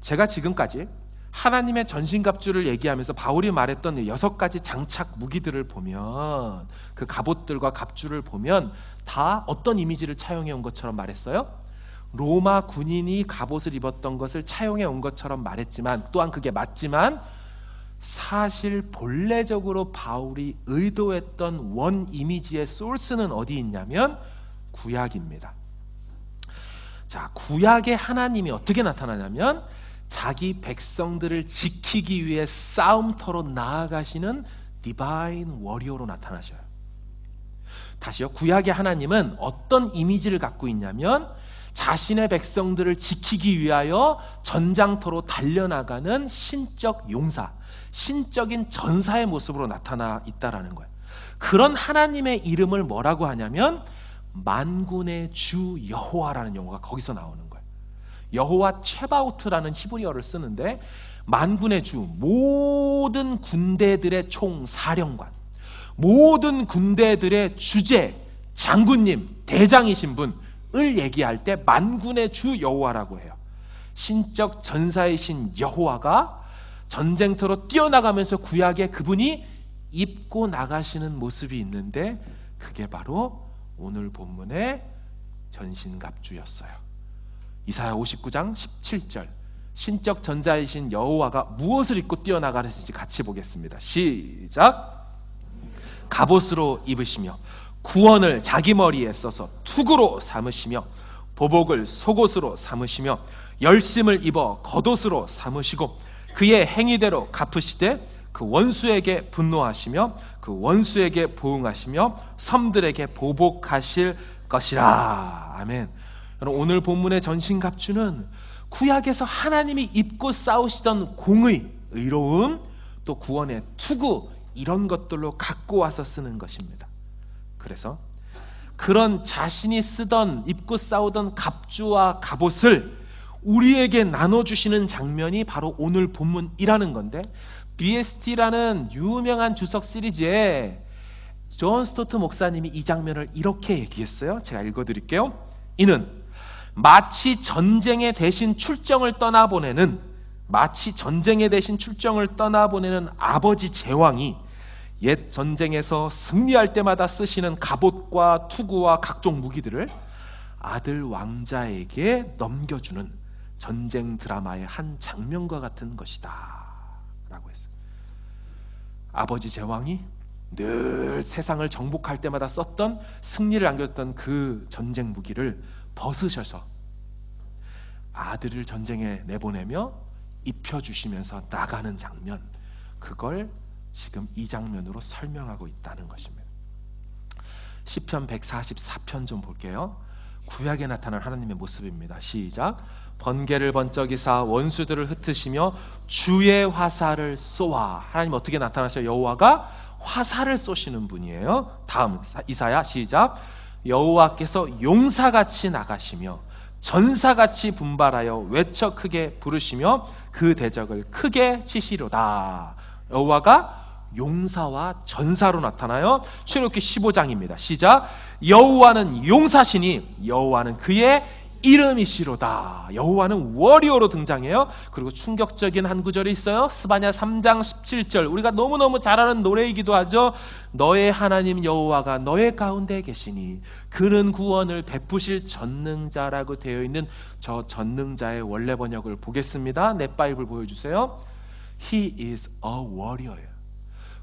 제가 지금까지 하나님의 전신갑주를 얘기하면서 바울이 말했던 6가지 장착 무기들을 보면, 그 갑옷들과 갑주를 보면 다 어떤 이미지를 차용해 온 것처럼 말했어요? 로마 군인이 갑옷을 입었던 것을 차용해 온 것처럼 말했지만, 또한 그게 맞지만 사실 본래적으로 바울이 의도했던 원 이미지의 소스는 어디 있냐면 구약입니다. 자, 구약의 하나님이 어떻게 나타나냐면 자기 백성들을 지키기 위해 싸움터로 나아가시는 디바인 워리어로 나타나셔요. 다시요, 구약의 하나님은 어떤 이미지를 갖고 있냐면 자신의 백성들을 지키기 위하여 전장터로 달려나가는 신적 용사, 신적인 전사의 모습으로 나타나 있다라는 거예요. 그런 하나님의 이름을 뭐라고 하냐면 만군의 주 여호와라는 용어가 거기서 나오는 거예요. 여호와 체바우트라는 히브리어를 쓰는데, 만군의 주, 모든 군대들의 총사령관, 모든 군대들의 주제, 장군님, 대장이신 분을 얘기할 때 만군의 주 여호와라고 해요. 신적 전사이신 여호와가 전쟁터로 뛰어나가면서 구약에 그분이 입고 나가시는 모습이 있는데, 그게 바로 오늘 본문의 전신갑주였어요. 이사야 59장 17절, 신적 전자이신 여호와가 무엇을 입고 뛰어나가는지 같이 보겠습니다. 시작. 갑옷으로 입으시며 구원을 자기 머리에 써서 투구로 삼으시며 보복을 속옷으로 삼으시며 열심을 입어 겉옷으로 삼으시고 그의 행위대로 갚으시되 그 원수에게 분노하시며 그 원수에게 보응하시며 섬들에게 보복하실 것이라. 아멘. 오늘 본문의 전신갑주는 구약에서 하나님이 입고 싸우시던 공의, 의로움, 또 구원의 투구, 이런 것들로 갖고 와서 쓰는 것입니다. 그래서 그런 자신이 쓰던, 입고 싸우던 갑주와 갑옷을 우리에게 나눠주시는 장면이 바로 오늘 본문이라는 건데, BST라는 유명한 주석 시리즈에 존 스토트 목사님이 이 장면을 이렇게 얘기했어요. 제가 읽어드릴게요. 이는 마치 전쟁에 대신 출정을 떠나보내는 아버지 제왕이 옛 전쟁에서 승리할 때마다 쓰시는 갑옷과 투구와 각종 무기들을 아들 왕자에게 넘겨주는 전쟁 드라마의 한 장면과 같은 것이다 라고 했어요. 아버지 제왕이 늘 세상을 정복할 때마다 썼던, 승리를 안겼던 그 전쟁 무기를 벗으셔서 아들을 전쟁에 내보내며 입혀주시면서 나가는 장면, 그걸 지금 이 장면으로 설명하고 있다는 것입니다. 시편 144편 좀 볼게요. 구약에 나타난 하나님의 모습입니다. 시작. 번개를 번쩍이사 원수들을 흩으시며 주의 화살을 쏘아. 하나님 어떻게 나타나셔요? 여호와가 화살을 쏘시는 분이에요. 다음 이사야 시작. 여호와께서 용사같이 나가시며 전사같이 분발하여 외쳐 크게 부르시며 그 대적을 크게 치시로다. 여호와가 용사와 전사로 나타나요. 출애굽기 15장입니다. 시작. 여호와는 용사시니 여호와는 그의 이름이시로다. 여호와는 워리어로 등장해요. 그리고 충격적인 한 구절이 있어요. 스바냐 3장 17절, 우리가 너무너무 잘 아는 노래이기도 하죠. 너의 하나님 여호와가 너의 가운데 계시니 그는 구원을 베푸실 전능자라고 되어 있는 저 전능자의 원래 번역을 보겠습니다. 내 바이블 보여주세요. He is a warrior예요.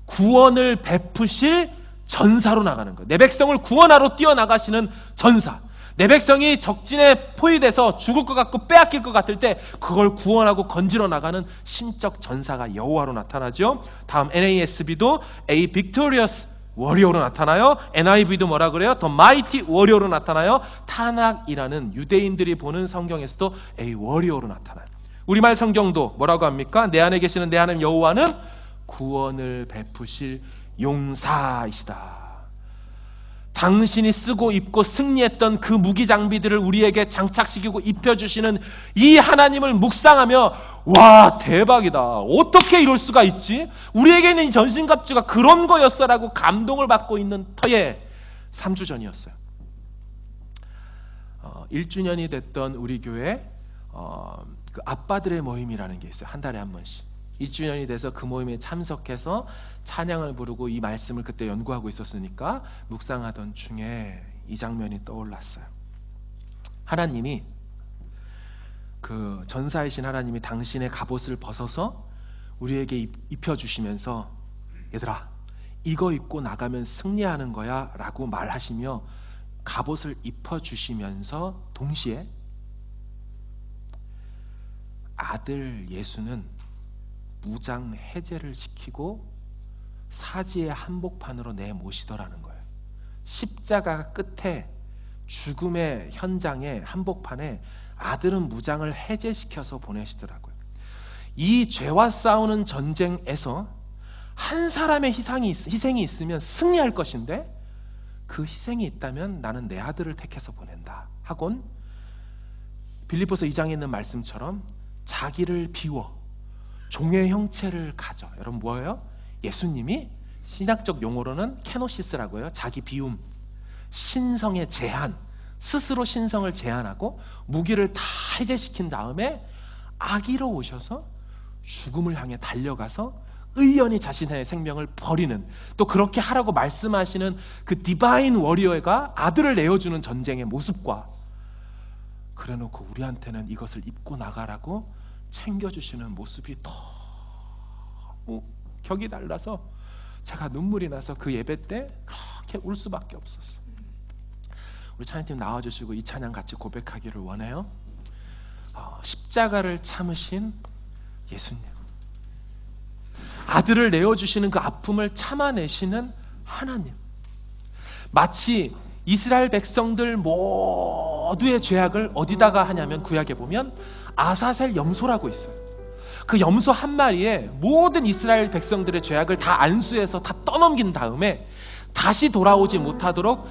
구원을 베푸실 전사로 나가는 거예요. 내 백성을 구원하러 뛰어나가시는 전사. 내 백성이 적진에 포위돼서 죽을 것 같고 빼앗길 것 같을 때 그걸 구원하고 건지러 나가는 신적 전사가 여호와로 나타나죠. 다음 NASB도 A victorious warrior로 나타나요. NIV도 뭐라 그래요? The mighty warrior로 나타나요. 타낙이라는 유대인들이 보는 성경에서도 A warrior로 나타나요. 우리말 성경도 뭐라고 합니까? 내 안에 계시는 내 하나님 여호와는 구원을 베푸실 용사이시다. 당신이 쓰고 입고 승리했던 그 무기 장비들을 우리에게 장착시키고 입혀주시는 이 하나님을 묵상하며 와, 대박이다, 어떻게 이럴 수가 있지? 우리에게 있는 이 전신갑주가 그런 거였어라고 감동을 받고 있는 터에 3주 전이었어요. 1주년이 됐던 우리 교회 그 아빠들의 모임이라는 게 있어요. 한 달에 한 번씩 1주년이 돼서 그 모임에 참석해서 찬양을 부르고 이 말씀을 그때 연구하고 있었으니까 묵상하던 중에 이 장면이 떠올랐어요. 하나님이, 그 전사이신 하나님이 당신의 갑옷을 벗어서 우리에게 입혀주시면서 얘들아, 이거 입고 나가면 승리하는 거야 라고 말하시며 갑옷을 입혀주시면서 동시에 아들 예수는 무장 해제를 시키고 사지의 한복판으로 내모시더라는 거예요. 십자가 끝에 죽음의 현장에 한복판에 아들은 무장을 해제시켜서 보내시더라고요. 이 죄와 싸우는 전쟁에서 한 사람의 희생이 있으면 승리할 것인데 그 희생이 있다면 나는 내 아들을 택해서 보낸다 하곤 빌립보서 2장에 있는 말씀처럼 자기를 비워 종의 형체를 가져. 여러분 뭐예요? 예수님이 신학적 용어로는 케노시스라고 해요. 자기 비움, 신성의 제한, 스스로 신성을 제한하고 무기를 다 해제시킨 다음에 악의로 오셔서 죽음을 향해 달려가서 의연히 자신의 생명을 버리는, 또 그렇게 하라고 말씀하시는 그 디바인 워리어가 아들을 내어주는 전쟁의 모습과, 그래놓고 우리한테는 이것을 입고 나가라고 챙겨주시는 모습이 너무 격이 달라서 제가 눈물이 나서 그 예배 때 그렇게 울 수밖에 없었어요. 우리 찬양팀 나와주시고 이 찬양 같이 고백하기를 원해요. 십자가를 참으신 예수님, 아들을 내어주시는 그 아픔을 참아내시는 하나님, 마치 이스라엘 백성들 모두의 죄악을 어디다가 하냐면 구약에 보면 아사셀 염소라고 있어요. 그 염소 한 마리에 모든 이스라엘 백성들의 죄악을 다 안수해서 다 떠넘긴 다음에 다시 돌아오지 못하도록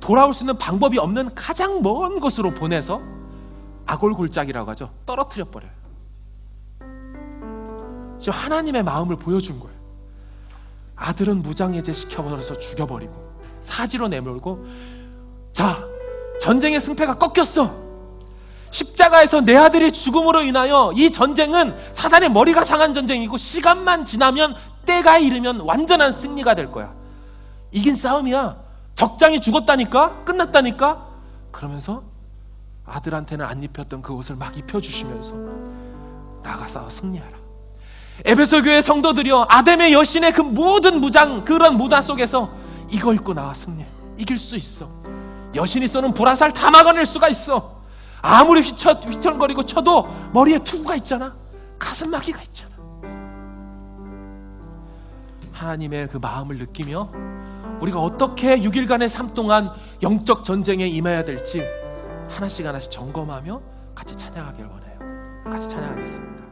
돌아올 수 있는 방법이 없는 가장 먼 곳으로 보내서 아골골짜기라고 하죠. 떨어뜨려 버려요. 지금 하나님의 마음을 보여준 거예요. 아들은 무장해제 시켜버려서 죽여버리고 사지로 내몰고, 자, 전쟁의 승패가 꺾였어. 십자가에서 내 아들의 죽음으로 인하여 이 전쟁은 사단의 머리가 상한 전쟁이고 시간만 지나면 때가 이르면 완전한 승리가 될 거야. 이긴 싸움이야. 적장이 죽었다니까, 끝났다니까. 그러면서 아들한테는 안 입혔던 그 옷을 막 입혀주시면서 나가 싸워 승리하라. 에베소 교회 성도들이여, 아담의 여신의 그 모든 무장, 그런 무다 속에서 이거 입고 나와 승리해. 이길 수 있어. 여신이 쏘는 불화살 다 막아낼 수가 있어. 아무리 휘청거리고 쳐도 머리에 투구가 있잖아. 가슴 마귀가 있잖아. 하나님의 그 마음을 느끼며 우리가 어떻게 6일간의 삶 동안 영적 전쟁에 임해야 될지 하나씩 하나씩 점검하며 같이 찬양하길 원해요. 같이 찬양하겠습니다.